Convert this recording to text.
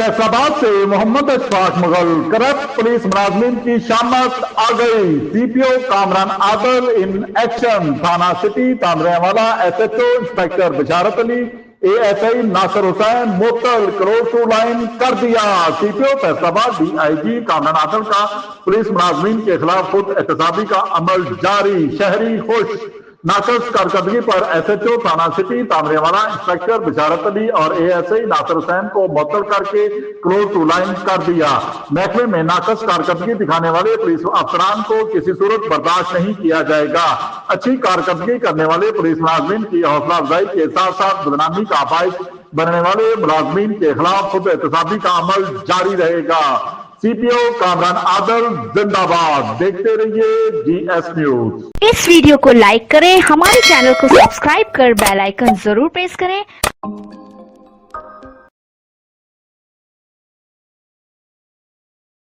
फैसलाबाद से Mohammad Ashfaq Mughal corrupt police मुलाजमीन की शामत आ गई। CPO Kamran Adil in action. थाना city Tandlianwala SHO inspector Basharat Ali ASI Nasir Hussain मोतल क्लोज टू लाइन कर दिया। सीपीओ फैसलाबाद डीआईजी कामरान आदल का पुलिस मुलाजमीन के खिलाफ खुद एहतसाबी का अमल जारी। शहरी खुश। नाकस कारकर्दगी पर एसएचओ थाना सिटी तांदरेवाला इंस्पेक्टर बिशारत अली और एएसआई नासिर हुसैन को मुअत्तल करके क्लोज टू लाइन कर दिया। महकमे में नाकस कारकर्दगी दिखाने वाले पुलिस अफसरान को किसी सूरत बर्दाश्त नहीं किया जाएगा। अच्छी कारकर्दगी करने वाले पुलिस मुलाजमीन की हौसला अफजाई के साथ साथ बदनामी का बाइस बनने वाले मुलाजमीन के खिलाफ खुद एहतसाबी का अमल जारी रहेगा। सीपीओ कामरान आदल जिंदाबाद। देखते रहिए जीएस न्यूज। इस वीडियो को लाइक करें, हमारे चैनल को सब्सक्राइब कर बेल आइकन जरूर प्रेस करें।